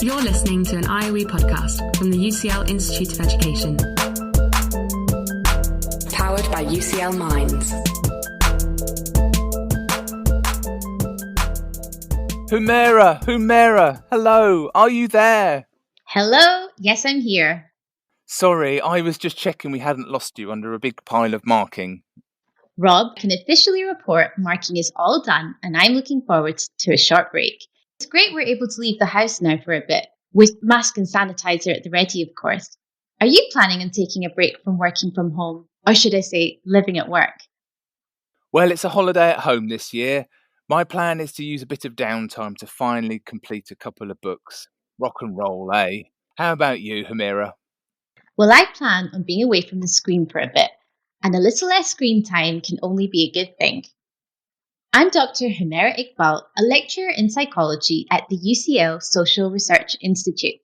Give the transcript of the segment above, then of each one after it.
You're listening to an IOE podcast from the UCL Institute of Education. Powered by UCL Minds. Humera, hello, are you there? Hello, yes, I'm here. Sorry, I was just checking we hadn't lost you under a big pile of marking. Rob can officially report marking is all done and I'm looking forward to a short break. It's great we're able to leave the house now for a bit, with mask and sanitizer at the ready, of course. Are you planning on taking a break from working from home? Or should I say, living at work? Well, it's a holiday at home this year. My plan is to use a bit of downtime to finally complete a couple of books. Rock and roll, eh? How about you, Humera? Well, I plan on being away from the screen for a bit, and a little less screen time can only be a good thing. I'm Dr. Humera Iqbal, a lecturer in psychology at the UCL Social Research Institute.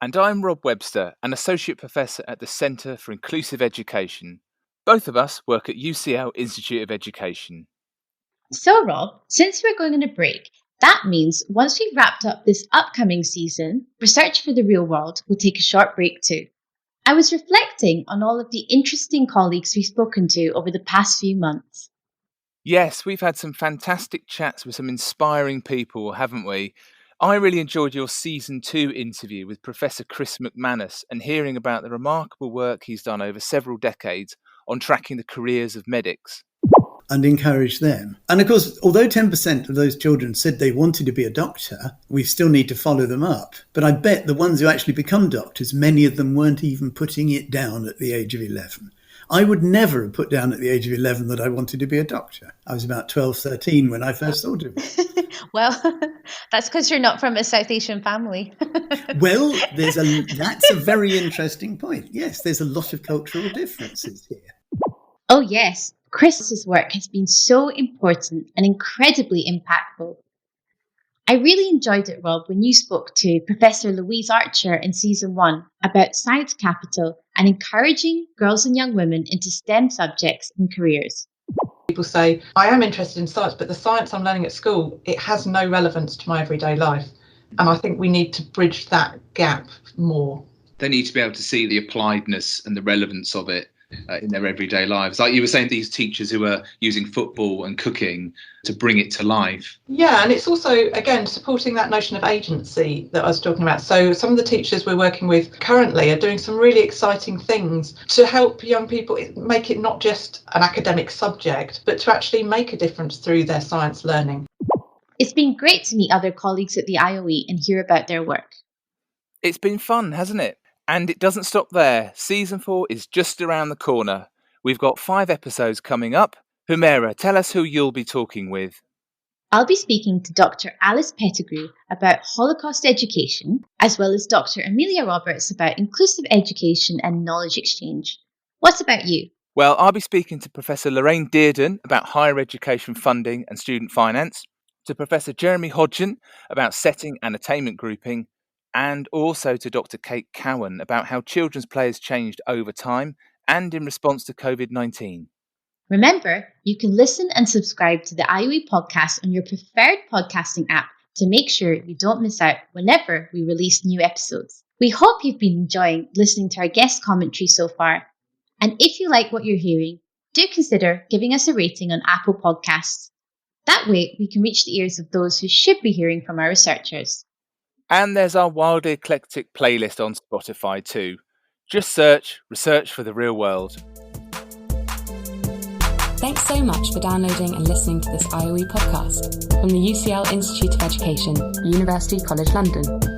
And I'm Rob Webster, an associate professor at the Centre for Inclusive Education. Both of us work at UCL Institute of Education. So, Rob, since we're going on a break, that means once we've wrapped up this upcoming season, Research for the Real World will take a short break too. I was reflecting on all of the interesting colleagues we've spoken to over the past few months. Yes, we've had some fantastic chats with some inspiring people, haven't we? I really enjoyed your Season 2 interview with Professor Chris McManus and hearing about the remarkable work he's done over several decades on tracking the careers of medics. And encourage them. And of course, although 10% of those children said they wanted to be a doctor, we still need to follow them up. But I bet the ones who actually become doctors, many of them weren't even putting it down at the age of 11. I would never have put down at the age of 11 that I wanted to be a doctor. I was about 12, 13 when I first thought of it. Well, that's because you're not from a South Asian family. Well, that's a very interesting point. Yes, there's a lot of cultural differences here. Oh, yes. Chris's work has been so important and incredibly impactful. I really enjoyed it, Rob, when you spoke to Professor Louise Archer in Season 1 about science capital and encouraging girls and young women into STEM subjects and careers. People say, I am interested in science, but the science I'm learning at school, it has no relevance to my everyday life. And I think we need to bridge that gap more. They need to be able to see the appliedness and the relevance of it in their everyday lives. Like you were saying, these teachers who are using football and cooking to bring it to life. Yeah, and it's also, again, supporting that notion of agency that I was talking about. So some of the teachers we're working with currently are doing some really exciting things to help young people make it not just an academic subject, but to actually make a difference through their science learning. It's been great to meet other colleagues at the IOE and hear about their work. It's been fun, hasn't it? And it doesn't stop there. Season 4 is just around the corner. We've got 5 episodes coming up. Humera, tell us who you'll be talking with. I'll be speaking to Dr. Alice Pettigrew about Holocaust education, as well as Dr. Amelia Roberts about inclusive education and knowledge exchange. What about you? Well, I'll be speaking to Professor Lorraine Dearden about higher education funding and student finance, to Professor Jeremy Hodgson about setting and attainment grouping, and also to Dr. Kate Cowan about how children's play has changed over time and in response to COVID-19. Remember, you can listen and subscribe to the IOE Podcast on your preferred podcasting app to make sure you don't miss out whenever we release new episodes. We hope you've been enjoying listening to our guest commentary so far. And if you like what you're hearing, do consider giving us a rating on Apple Podcasts. That way, we can reach the ears of those who should be hearing from our researchers. And there's our wildly eclectic playlist on Spotify too. Just search Research for the Real World. Thanks so much for downloading and listening to this IOE podcast from the UCL Institute of Education, University College London.